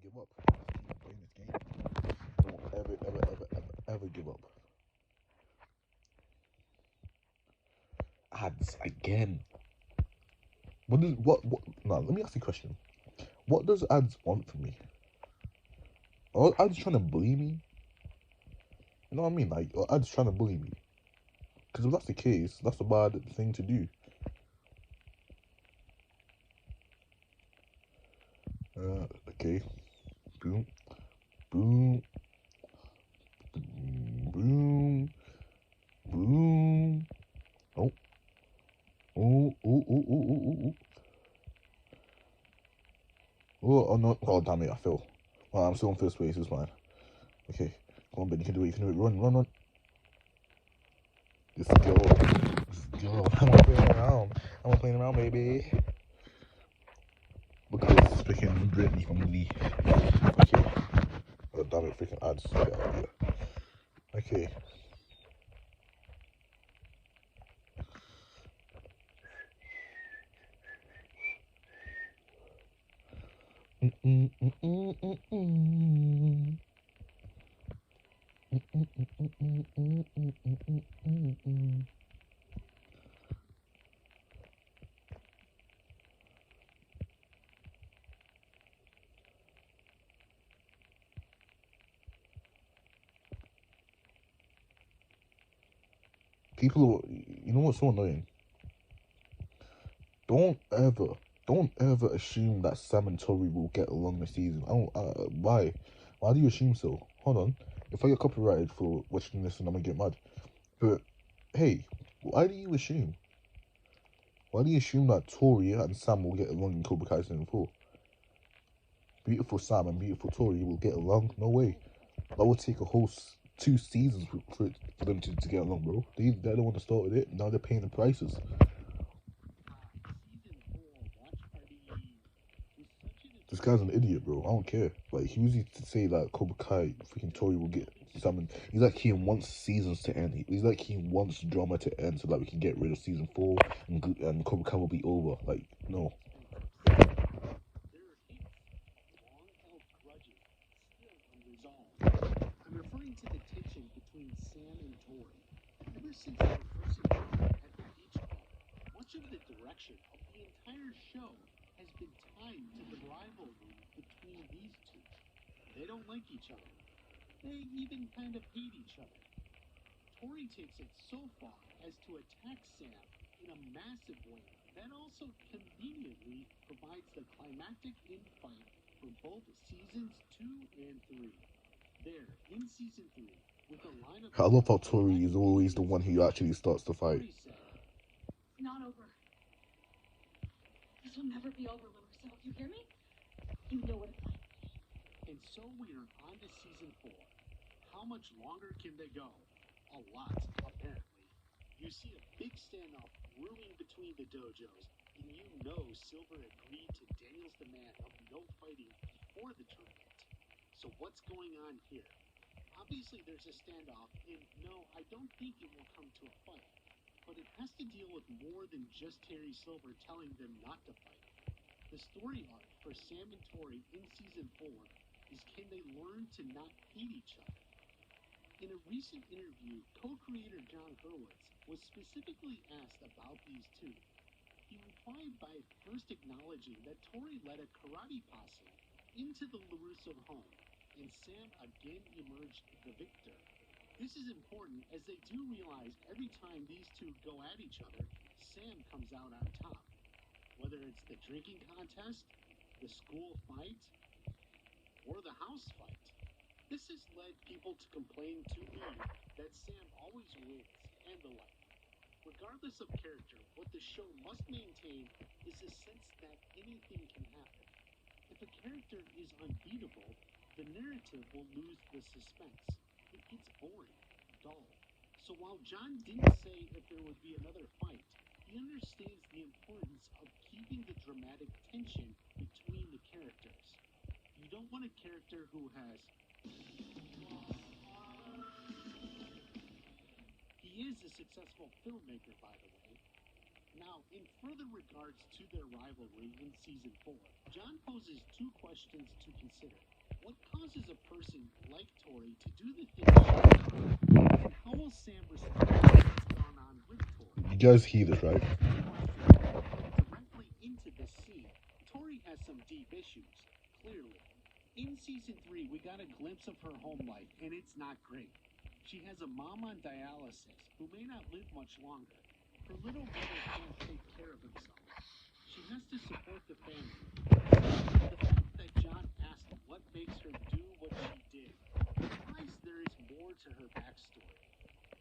give up. Keep playing this game. Don't ever give up. Ads again. What? No, let me ask you a question. What does ads want from me? Are ads trying to bully me? You know what I mean? Like, are ads trying to bully me? Because if that's the case, that's a bad thing to do. Okay. Boom. Boom. Boom. Boom. Oh. Oh. Oh. Oh. Oh. Oh. Oh. Oh. Oh no. Oh damn it! I fell. Oh, I'm still in first place. It's fine. Okay. Come on, Ben. You can do it. You can do it. Run. Run. Run. Let's go. Let's go. I'm not playing around. I'm not playing around, baby. Look at this freaking Britney from Lee. Okay. Oh damn it! Freaking ads. Get out of here. Okay. People, you know what's so annoying? Don't ever assume that Sam and Tori will get along this season. I don't. Why? Why do you assume so? Hold on. If I get copyrighted for watching this, and I'm gonna get mad. But hey, why do you assume? Why do you assume that Tori and Sam will get along in Cobra Kai season 4? Beautiful Sam and beautiful Tori will get along? No way. That would take a whole 2 seasons for them to get along, bro. They're the one that started it. Now they're paying the prices. This guy's an idiot, bro. I don't care. Like, he was used to say that Cobra Kai freaking Tori will get summoned. He's like, he wants seasons to end. He's like, he wants drama to end so that we can get rid of season 4 and Cobra Kai will be over. Like, no. I'm referring to the tension between Sam and Tori. Ever since their first encounter at the beach club, much of the direction of the entire show has been tied to the rivalry between these two. They don't like each other. They even kind of hate each other. Tori takes it so far as to attack Sam in a massive way that also conveniently provides the climactic infight for both seasons 2 and 3. There, in season 3, with a line of... I love how Tori is always the one who actually starts the fight. It's not over. This will never be over, Larissa. You hear me? You know what it's like. And so we are on to season 4. How much longer can they go? A lot, apparently. You see a big standoff brewing between the dojos, and you know Silver agreed to Daniel's demand of no fighting before the tournament. So what's going on here? Obviously there's a standoff, and no, I don't think it will come to a fight. But it has to deal with more than just Terry Silver telling them not to fight. The story arc for Sam and Tori in season 4 is, can they learn to not hate each other? In a recent interview, co-creator John Hurwitz was specifically asked about these two. He replied by first acknowledging that Tori led a karate posse into the LaRusso home, and Sam again emerged the victor. This is important as they do realize every time these two go at each other, Sam comes out on top. Whether it's the drinking contest, the school fight, or the house fight. This has led people to complain to me that Sam always wins and the like. Regardless of character, what the show must maintain is a sense that anything can happen. If a character is unbeatable, the narrative will lose the suspense. It gets boring, dull. So while John didn't say if there would be another fight, he understands the importance of keeping the dramatic tension between the characters. You don't want a character who has... He is a successful filmmaker, by the way. Now, in further regards to their rivalry in season 4, John poses two questions to consider. What causes a person like Tori to do the things she does? And how will Sam respond to what's gone on with Tori? You guys hear this, right? Directly into this scene, Tori has some deep issues, clearly. In season 3, we got a glimpse of her home life, and it's not great. She has a mom on dialysis who may not live much longer. Her little brother can't take care of himself. She has to support the family. The fact that John asked what makes her do what she did implies there is more to her backstory.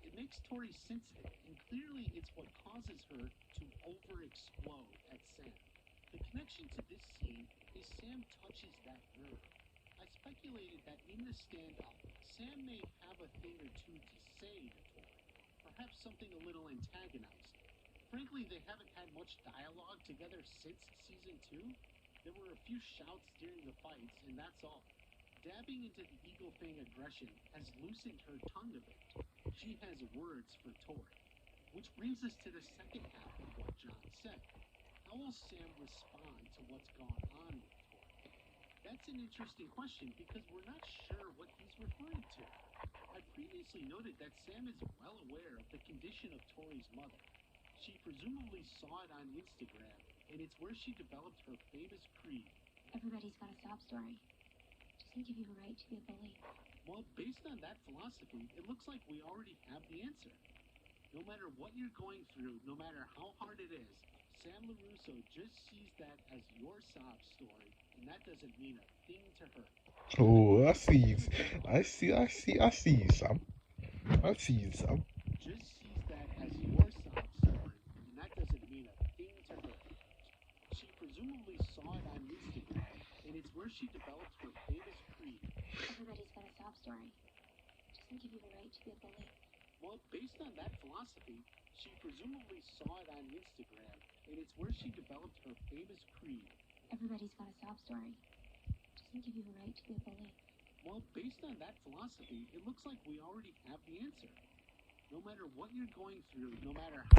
It makes Tori sensitive, and clearly it's what causes her to over-explode at Sam. The connection to this scene is Sam touches that nerve. I speculated that in the stand-up, Sam may have a thing or two to say to Tori, perhaps something a little antagonized. Frankly, they haven't had much dialogue together since season 2. There were a few shouts during the fights, and that's all. Dabbing into the Eagle Fang aggression has loosened her tongue a bit. She has words for Tori. Which brings us to the second half of what John said. How will Sam respond to what's gone on with Tori? That's an interesting question because we're not sure what he's referring to. I previously noted that Sam is well aware of the condition of Tori's mother. She presumably saw it on Instagram, and it's where she developed her famous creed. Everybody's got a sob story. Doesn't give you a right to be a bully. Well, based on that philosophy, it looks like we already have the answer. No matter what you're going through, no matter how hard it is, Sam LaRusso just sees that as your sob story, and that doesn't mean a thing to her. Oh, I see. I see you, Sam. I see you, Sam. Just sees that as your sob story, and that doesn't mean a thing to her. She presumably saw it on Instagram, and it's where she developed her famous creed. Everybody's got a sob story. Doesn't give you a right to be a bully. Well, based on that philosophy, she presumably saw it on Instagram, and it's where she developed her famous creed. Everybody's got a sob story. Doesn't give you a right to be a bully. Well, based on that philosophy, it looks like we already have the answer. No matter what you're going through, no matter how